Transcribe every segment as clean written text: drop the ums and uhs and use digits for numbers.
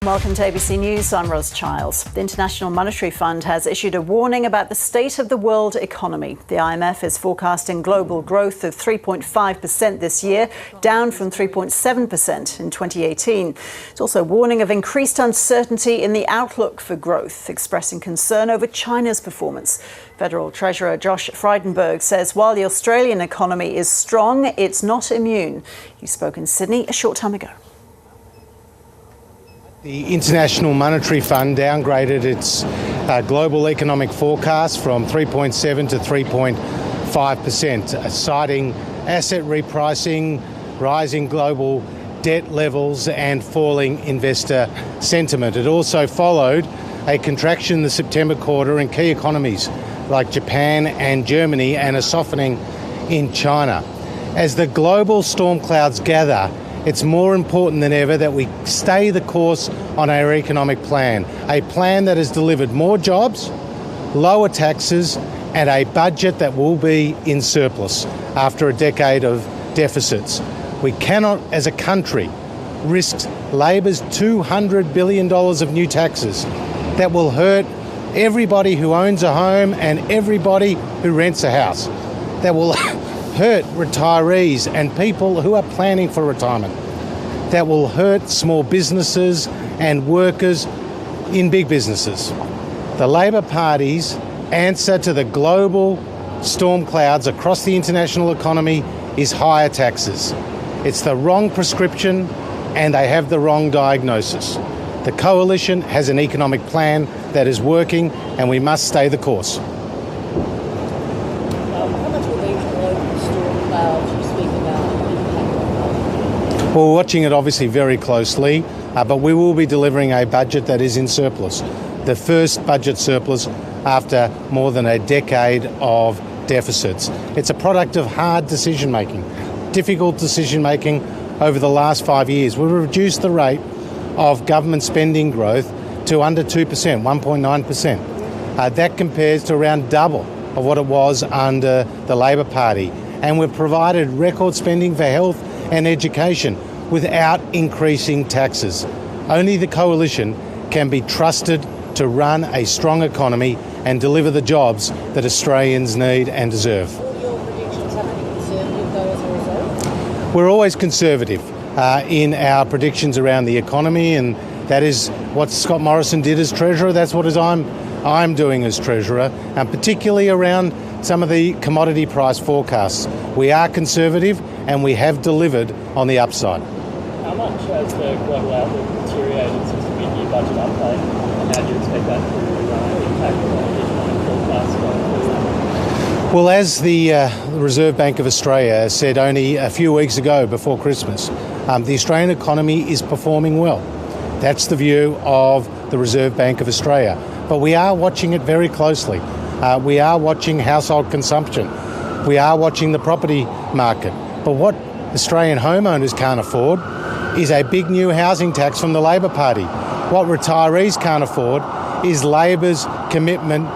Welcome to ABC News. I'm Ros Childs. The International Monetary Fund has issued a warning about the state of the world economy. The IMF is forecasting global growth of 3.5% this year, down from 3.7% in 2018. It's also warning of increased uncertainty in the outlook for growth, expressing concern over China's performance. Federal Treasurer Josh Frydenberg says while the Australian economy is strong, it's not immune. He spoke in Sydney a short time ago. The International Monetary Fund downgraded its global economic forecast from 3.7 to 3.5%, citing asset repricing, rising global debt levels and falling investor sentiment. It also followed a contraction in the September quarter in key economies like Japan and Germany and a softening in China. As the global storm clouds gather, it's more important than ever that we stay the course on our economic plan, a plan that has delivered more jobs, lower taxes and a budget that will be in surplus after a decade of deficits. We cannot, as a country, risk Labor's $200 billion of new taxes that will hurt everybody who owns a home and everybody who rents a house, that will hurt retirees and people who are planning for retirement, that will hurt small businesses and workers in big businesses. The Labor Party's answer to the global storm clouds across the international economy is higher taxes. It's the wrong prescription and they have the wrong diagnosis. The Coalition has an economic plan that is working and we must stay the course. How much will these global storm clouds you speak about impact on? Well, we're watching it obviously very closely, but we will be delivering a budget that is in surplus. The first budget surplus after more than a decade of deficits. It's a product of hard decision-making, difficult decision-making over the last 5 years. We've reduced the rate of government spending growth to under 2%, 1.9%. That compares to around double of what it was under the Labor Party. And we've provided record spending for health and education without increasing taxes. Only the Coalition can be trusted to run a strong economy and deliver the jobs that Australians need and deserve. Will your predictions have to be conservative though as a result? We're always conservative in our predictions around the economy, and that is what Scott Morrison did as Treasurer. That's what I'm doing as Treasurer, and particularly around some of the commodity price forecasts. We are conservative and we have delivered on the upside. How much has the global outlook deteriorated since the mid-year budget update, and how do you expect that to impact the economic forecast going forward? Well, as the Reserve Bank of Australia said only a few weeks ago before Christmas, the Australian economy is performing well. That's the view of the Reserve Bank of Australia. But we are watching it very closely. We are watching household consumption. We are watching the property market. But what Australian homeowners can't afford is a big new housing tax from the Labor Party. What retirees can't afford is Labor's commitment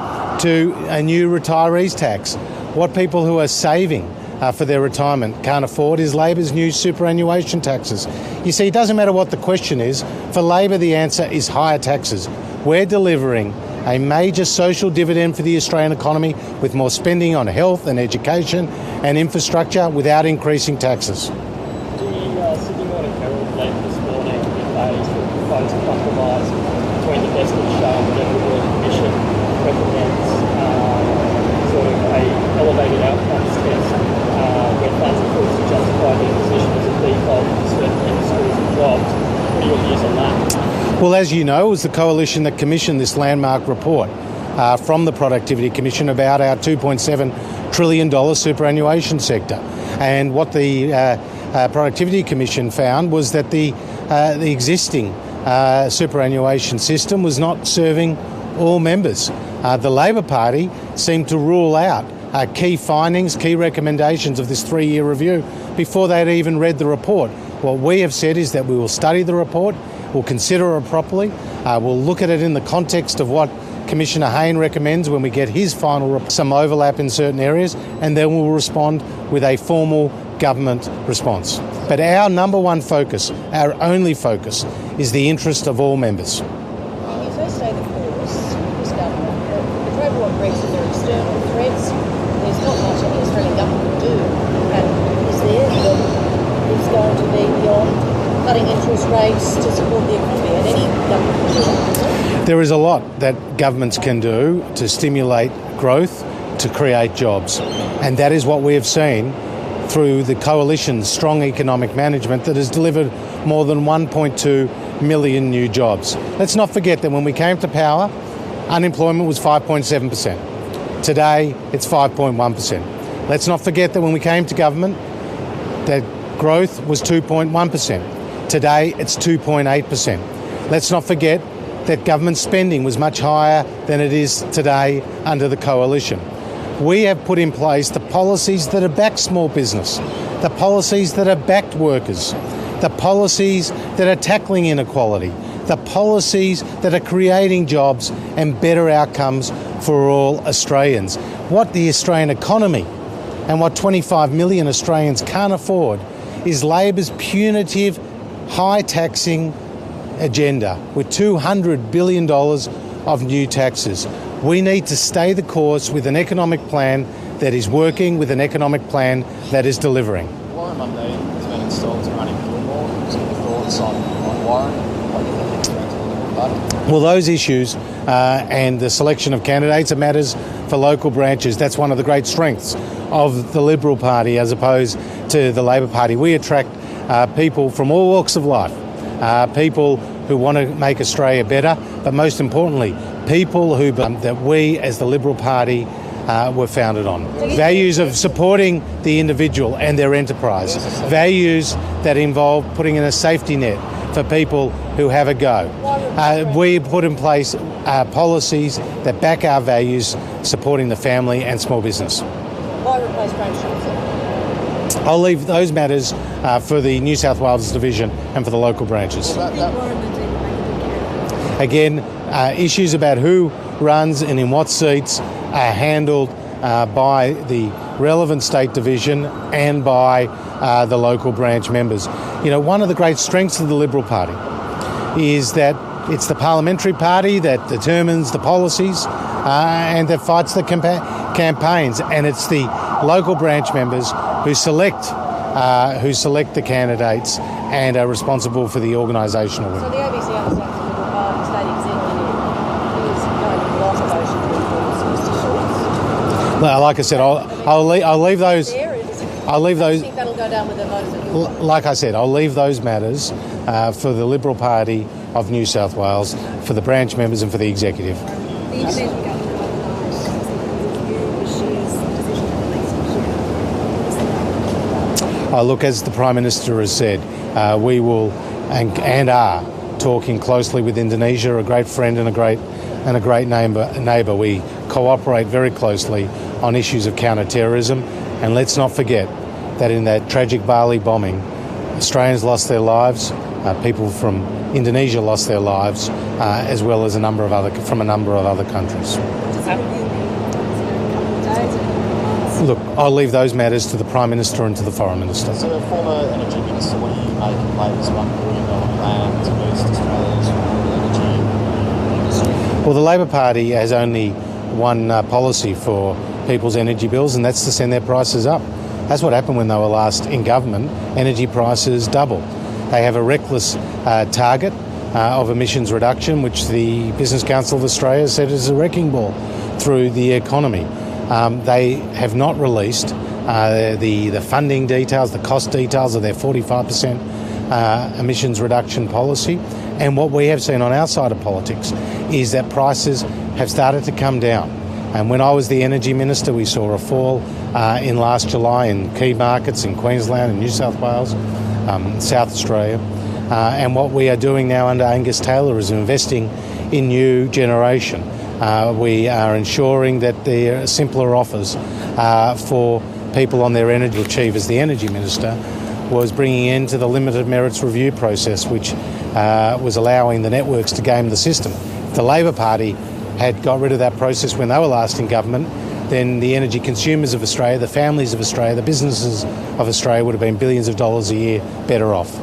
to a new retirees tax. What people who are saving for their retirement can't afford is Labor's new superannuation taxes. You see, it doesn't matter what the question is. For Labor, the answer is higher taxes. We're delivering a major social dividend for the Australian economy with more spending on health and education and infrastructure without increasing taxes. The Sydney Morning Herald later this morning advised a proposed compromise between the best of show and whatever the Royal Commission recommends sort of a elevated outcomes test where funds are forced to justify their position as a default for certain industries and jobs. What are your views on that? Well, as you know, it was the Coalition that commissioned this landmark report from the Productivity Commission about our $2.7 trillion superannuation sector. And what the Productivity Commission found was that the existing superannuation system was not serving all members. The Labor Party seemed to rule out key findings, key recommendations of this 3-year review before they'd even read the report. What we have said is that we will study the report, we'll consider it properly, we'll look at it in the context of what Commissioner Hayne recommends when we get his final report, some overlap in certain areas, and then we'll respond with a formal government response. But our number one focus, our only focus, is the interest of all members. When you first say the course, this government, the trade war and Brexit are external threats. There's not much that the Australian government can do. And is there that is going to be beyond cutting interest rates to support the economy? And any government can do that. There is a lot that governments can do to stimulate growth, to create jobs. And that is what we have seen through the coalition's strong economic management that has delivered more than 1.2 million new jobs. Let's not forget that when we came to power, unemployment was 5.7%. Today, it's 5.1%. Let's not forget that when we came to government, that growth was 2.1%. Today, it's 2.8%. Let's not forget that government spending was much higher than it is today under the coalition. We have put in place the policies that have backed small business, the policies that have backed workers, the policies that are tackling inequality, the policies that are creating jobs and better outcomes for all Australians. What the Australian economy and what 25 million Australians can't afford is Labor's punitive, high-taxing agenda with $200 billion of new taxes. We need to stay the course with an economic plan that is working, with an economic plan that is delivering. Warren Monday has been installed to running Gilmore. So your thoughts on Warren? What do you think he's going to the Liberal Party? Well, those issues and the selection of candidates are matters for local branches. That's one of the great strengths of the Liberal Party as opposed to the Labor Party. We attract people from all walks of life, people who want to make Australia better, but most importantly, people who that we as the Liberal Party were founded on. Values of supporting the individual and their enterprise. Values that involve putting in a safety net for people who have a go. We put in place policies that back our values, supporting the family and small business. Why replace branch officer? I'll leave those matters for the New South Wales division and for the local branches. Again, issues about who runs and in what seats are handled by the relevant state division and by the local branch members. You know, one of the great strengths of the Liberal Party is that it's the parliamentary party that determines the policies and that fights the campaigns, and it's the local branch members who select the candidates and are responsible for the organisational work. So the ABC understands the Liberal Party state executive is going to lost motion to enforce Mr. Schultz. No, like I said, I'll leave those. I'll leave those. I think that'll go down with the voters at your Like I said, I'll leave those matters for the Liberal Party of New South Wales, for the branch members and for the executive. The independent government Look, as the Prime Minister has said, we will and are talking closely with Indonesia, a great friend and a great neighbour. We cooperate very closely on issues of counter-terrorism, and let's not forget that in that tragic Bali bombing, Australians lost their lives, people from Indonesia lost their lives, as well as a number of other countries. Look, I'll leave those matters to the Prime Minister and to the Foreign Minister. So the former Energy Minister, what do you make of Labor's $1 billion plan to boost Australia's renewable energy industry? Well, the Labor Party has only one policy for people's energy bills, and that's to send their prices up. That's what happened when they were last in government. Energy prices doubled. They have a reckless target of emissions reduction, which the Business Council of Australia said is a wrecking ball through the economy. They have not released the funding details, the cost details of their 45% emissions reduction policy. And what we have seen on our side of politics is that prices have started to come down. And when I was the Energy Minister, we saw a fall in last July in key markets in Queensland and New South Wales, South Australia. And what we are doing now under Angus Taylor is investing in new generation. We are ensuring that there are simpler offers for people on their energy. Achieve as the Energy Minister was bringing into the limited merits review process, which was allowing the networks to game the system. If the Labor Party had got rid of that process when they were last in government, then the energy consumers of Australia, the families of Australia, the businesses of Australia would have been billions of dollars a year better off.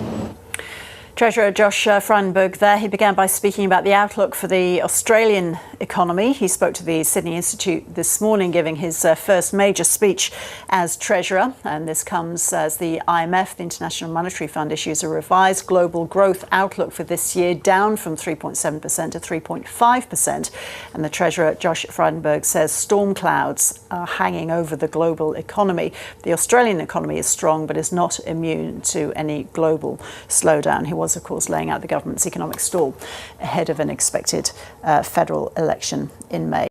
Treasurer Josh Frydenberg there. He began by speaking about the outlook for the Australian economy. He spoke to the Sydney Institute this morning, giving his first major speech as Treasurer. And this comes as the IMF, the International Monetary Fund, issues a revised global growth outlook for this year, down from 3.7% to 3.5%. And the Treasurer, Josh Frydenberg, says storm clouds are hanging over the global economy. The Australian economy is strong, but is not immune to any global slowdown. He was, of course, laying out the government's economic stall ahead of an expected federal election in May.